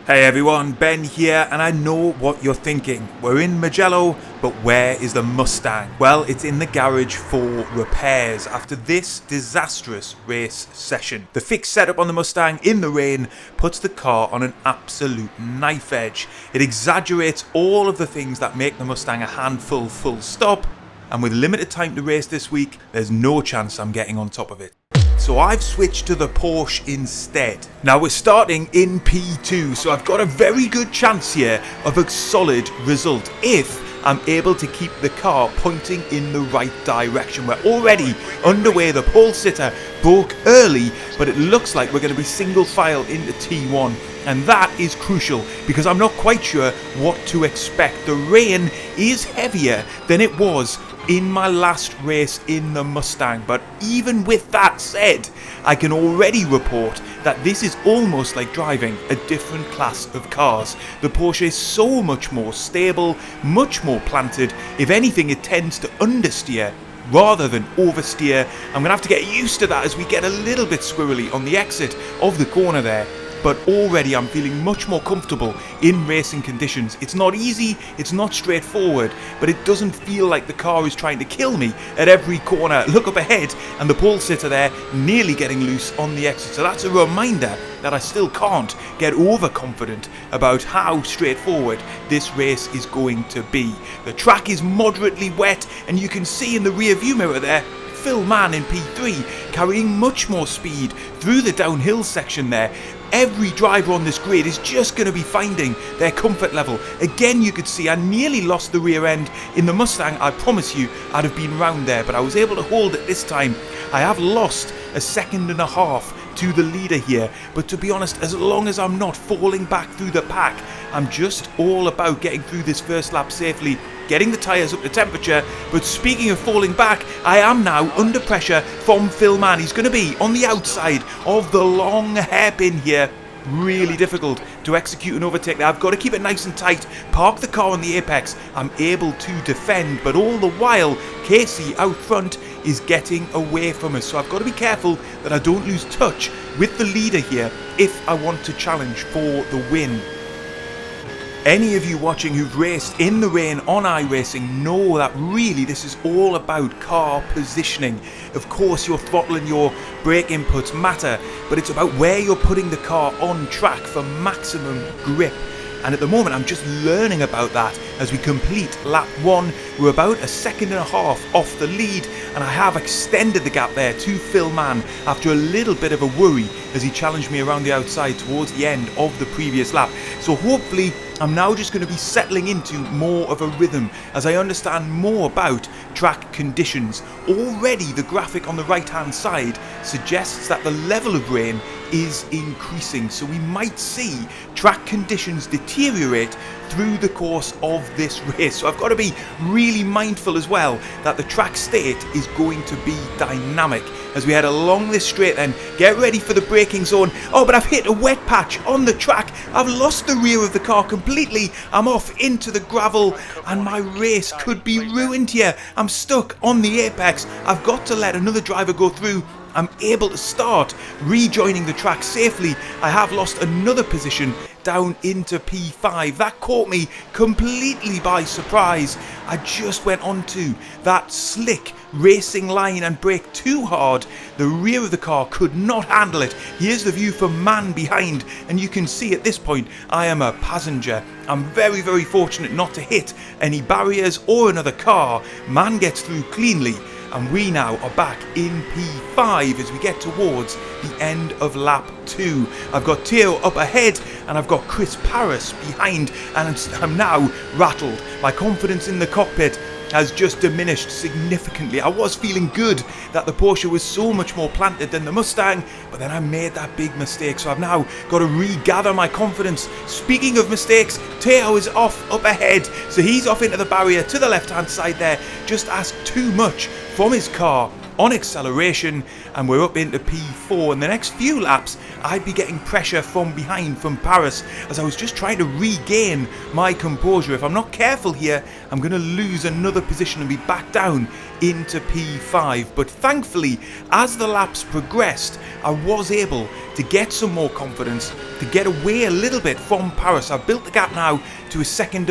Hey everyone, Ben here, and I know what you're thinking. We're in Mugello, but where is the Mustang? Well, it's in the garage for repairs after this disastrous race session. The fixed setup on the Mustang in the rain puts the car on an absolute knife edge. It exaggerates all of the things that make the Mustang a handful full stop, and with limited time to race this week, there's no chance I'm getting on top of it. So I've switched to the Porsche instead. Now we're starting in P2, so I've got a very good chance here of a solid result if I'm able to keep the car pointing in the right direction. We're already underway. The pole sitter broke early, but it looks like we're going to be single file into T1. And that is crucial because I'm not quite sure what to expect. The rain is heavier than it was in my last race in the Mustang, but even with that said, I can already report that this is almost like driving a different class of cars. The Porsche is so much more stable, much more planted. If anything, it tends to understeer rather than oversteer. I'm gonna have to get used to that as we get a little bit squirrely on the exit of the corner there. But already I'm feeling much more comfortable in racing conditions. It's not easy, it's not straightforward, but it doesn't feel like the car is trying to kill me at every corner. Look up ahead and the pole sitter there nearly getting loose on the exit. So that's a reminder that I still can't get overconfident about how straightforward this race is going to be. The track is moderately wet and you can see in the rear view mirror there Phil Mann in P3 carrying much more speed through the downhill section there. Every driver on this grid is just going to be finding their comfort level. Again, you could see I nearly lost the rear end. In the Mustang, I promise you, I'd have been round there, but I was able to hold it this time. I have lost a second and a half to the leader here, but to be honest, as long as I'm not falling back through the pack, I'm just all about getting through this first lap safely, getting the tyres up to temperature. But speaking of falling back, I am now under pressure from Phil Mann. He's going to be on the outside of the long hairpin here. Really difficult to execute an overtake there. I've got to keep it nice and tight, park the car on the apex. I'm able to defend, but all the while Casey out front is getting away from us, so I've got to be careful that I don't lose touch with the leader here if I want to challenge for the win. Any of you watching who've raced in the rain on iRacing know that really this is all about car positioning. Of course, your throttle and your brake inputs matter, but it's about where you're putting the car on track for maximum grip. And at the moment, I'm just learning about that as we complete lap 1. We're about a second and a half off the lead, and I have extended the gap there to Phil Mann after a little bit of a worry as he challenged me around the outside towards the end of the previous lap. So hopefully, I'm now just going to be settling into more of a rhythm as I understand more about track conditions. Already the graphic on the right hand side suggests that the level of rain is increasing, so we might see track conditions deteriorate through the course of this race. So I've got to be really mindful as well that the track state is going to be dynamic as we head along this straight. Then get ready for the braking zone. Oh, but I've hit a wet patch on the track. I've lost the rear of the car completely. I'm off into the gravel and my race could be ruined here. I'm stuck on the apex. I've got to let another driver go through. I'm able to start rejoining the track safely. I have lost another position down into P5. That caught me completely by surprise. I just went onto that slick racing line and braked too hard. The rear of the car could not handle it. Here's the view from Mann behind, and you can see at this point I am a passenger. I'm very, very fortunate not to hit any barriers or another car. Mann gets through cleanly, and we now are back in P5 as we get towards the end of lap 2. I've got Theo up ahead and I've got Chris Paris behind, and I'm now rattled. My confidence in the cockpit has just diminished significantly. I was feeling good that the Porsche was so much more planted than the Mustang, but then I made that big mistake, so I've now got to regather my confidence. Speaking of mistakes, Theo is off up ahead, so he's off into the barrier to the left hand side there. Just asked too much from his car on acceleration, and we're up into P4. In the next few laps, I'd be getting pressure from behind from Paris as I was just trying to regain my composure. If I'm not careful here, I'm going to lose another position and be back down into P5. But thankfully, as the laps progressed, I was able to get some more confidence, to get away a little bit from Paris. I've built the gap now to a 1.5 seconds,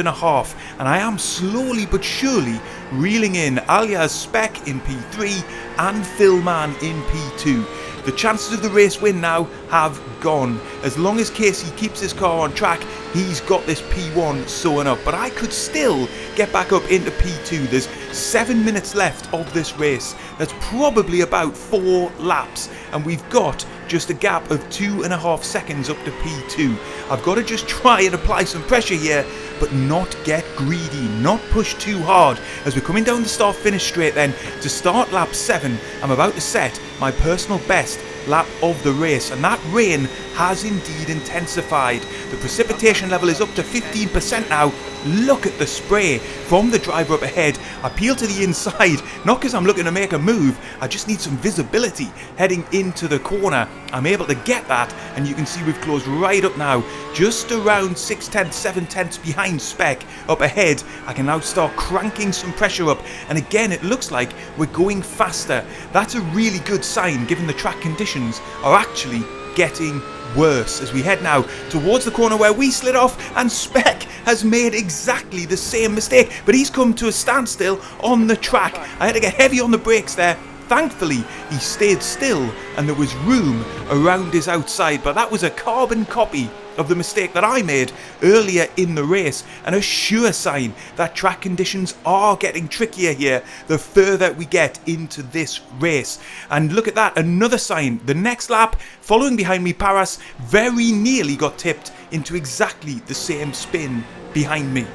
and I am slowly but surely reeling in Alias Spec in P3 and Philman in P2. The chances of the race win now have gone. As long as Casey keeps his car on track, he's got this P1 sewn up. But I could still get back up into P2. There's 7 minutes left of this race. That's probably about 4 laps. And we've got just a gap of 2.5 seconds up to P2. I've got to just try and apply some pressure here, but not get greedy, not push too hard. As we're coming down the start-finish straight then, to start lap 7, I'm about to set my personal best lap of the race, and that rain has indeed intensified. The precipitation level is up to 15% now. Look at the spray from the driver up ahead. I peel to the inside, not because I'm looking to make a move, I just need some visibility heading into the corner. I'm able to get that, and you can see we've closed right up now, just around 6/10, 7/10 behind Spec up ahead. I can now start cranking some pressure up, and again it looks like we're going faster. That's a really good sign given the track conditions are actually getting worse as we head now towards the corner where we slid off, and Spec has made exactly the same mistake, but he's come to a standstill on the track. I had to get heavy on the brakes there. Thankfully, he stayed still and there was room around his outside, but that was a carbon copy of the mistake that I made earlier in the race, and a sure sign that track conditions are getting trickier here the further we get into this race. And look at that, another sign. The next lap, following behind me, Paris very nearly got tipped into exactly the same spin behind me.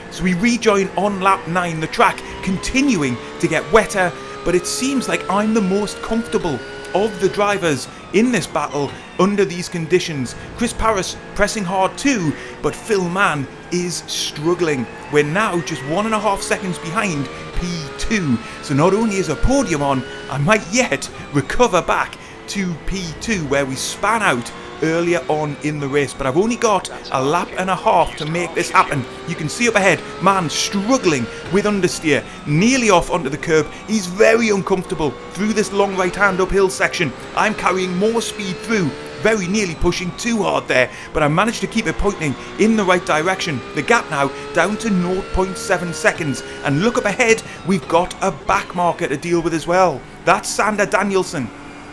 So we rejoin on lap 9, the track continuing to get wetter, but it seems like I'm the most comfortable of the drivers in this battle under these conditions. Chris Paris pressing hard too, but Phil Mann is struggling. We're now just 1.5 seconds behind P2, so not only is a podium on, I might yet recover back to P2 where we span out earlier on in the race, but I've only got 1.5 laps to make this happen. You can see up ahead, man struggling with understeer, nearly off onto the curb. He's very uncomfortable through this long right hand uphill section. I'm carrying more speed through, very nearly pushing too hard there, but I managed to keep it pointing in the right direction. The gap now down to 0.7 seconds, and look up ahead, we've got a back marker to deal with as well. That's Sander Danielsen.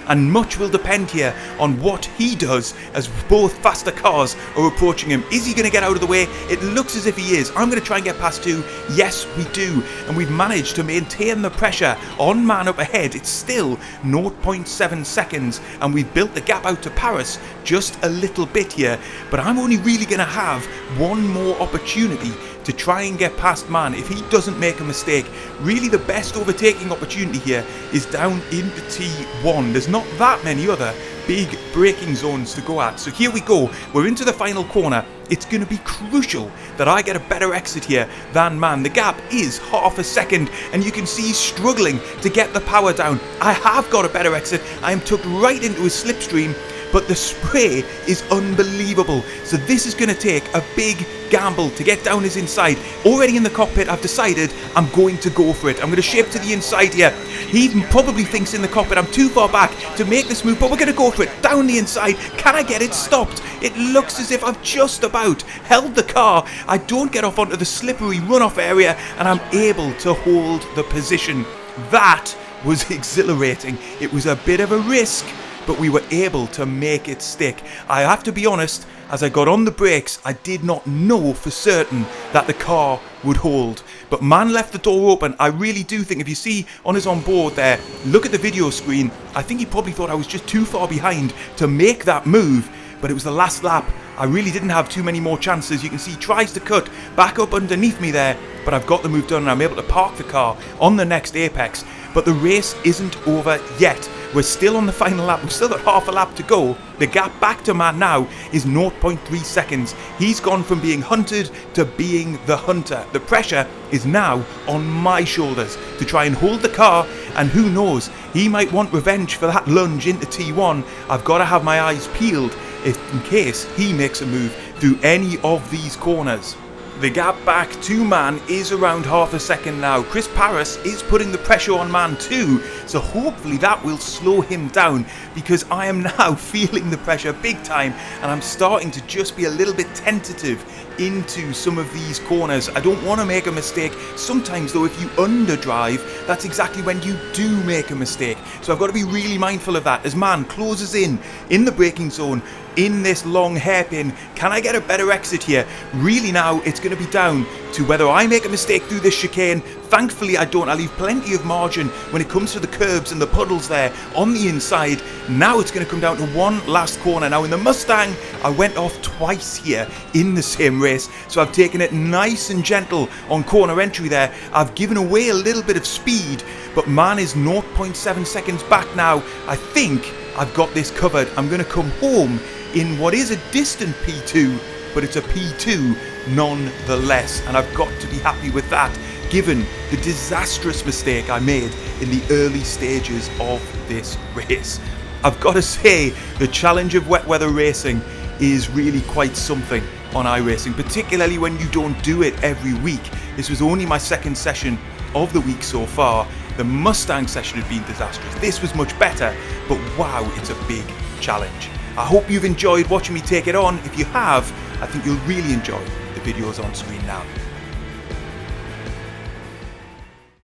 And much will depend here on what he does as both faster cars are approaching him. Is he going to get out of the way? It looks as if he is. I'm going to try and get past 2. Yes, we do. And we've managed to maintain the pressure on man up ahead. It's still 0.7 seconds. And we've built the gap out to Paris just a little bit here. But I'm only really going to have one more opportunity to try and get past man if he doesn't make a mistake. Really the best overtaking opportunity here is down into T1. There's not that many other big braking zones to go at. So here we go, we're into the final corner. It's going to be crucial that I get a better exit here than man. The gap is 0.5 seconds, and you can see he's struggling to get the power down. I have got a better exit. I am tucked right into his slipstream, but the spray is unbelievable. So this is going to take a big gamble to get down his inside. Already in the cockpit, I've decided I'm going to go for it. I'm going to shape to the inside here. He even probably thinks in the cockpit I'm too far back to make this move, but we're going to go for it. Down the inside. Can I get it stopped? It looks as if I've just about held the car. I don't get off onto the slippery runoff area, and I'm able to hold the position. That was exhilarating. It was a bit of a risk, but we were able to make it stick. I have to be honest, as I got on the brakes, I did not know for certain that the car would hold. But man left the door open. I really do think, if you see on his onboard there, look at the video screen, I think he probably thought I was just too far behind to make that move. but it was the last lap. I really didn't have too many more chances. You can see he tries to cut back up underneath me there, but I've got the move done and I'm able to park the car on the next apex. But the race isn't over yet. We're still on the final lap. We've still got half a lap to go. The gap back to man now is 0.3 seconds. He's gone from being hunted to being the hunter. The pressure is now on my shoulders to try and hold the car, and who knows, he might want revenge for that lunge into T1. I've got to have my eyes peeled in case he makes a move through any of these corners. The gap back to man is around half a second now. Chris Paris is putting the pressure on man too, so hopefully that will slow him down, because I am now feeling the pressure big time and I'm starting to just be a little bit tentative into some of these corners. I don't want to make a mistake. Sometimes though, if you underdrive, that's exactly when you do make a mistake. So I've got to be really mindful of that as man closes in the braking zone, in this long hairpin. Can I get a better exit here? Really now it's going to be down to whether I make a mistake through this chicane. Thankfully I don't. I leave plenty of margin when it comes to the curbs and the puddles there on the inside. Now it's going to come down to one last corner. Now in the Mustang I went off twice here in the same race, so I've taken it nice and gentle on corner entry there. I've given away a little bit of speed, but man is 0.7 seconds back now. I think I've got this covered. I'm going to come home in what is a distant P2, but it's a P2 nonetheless, and I've got to be happy with that given the disastrous mistake I made in the early stages of this race. I've got to say, the challenge of wet weather racing is really quite something on iRacing, particularly when you don't do it every week. This was only my second session of the week so far. The Mustang session had been disastrous. This was much better, but wow, it's a big challenge. I hope you've enjoyed watching me take it on. If you have, I think you'll really enjoy the videos on screen now.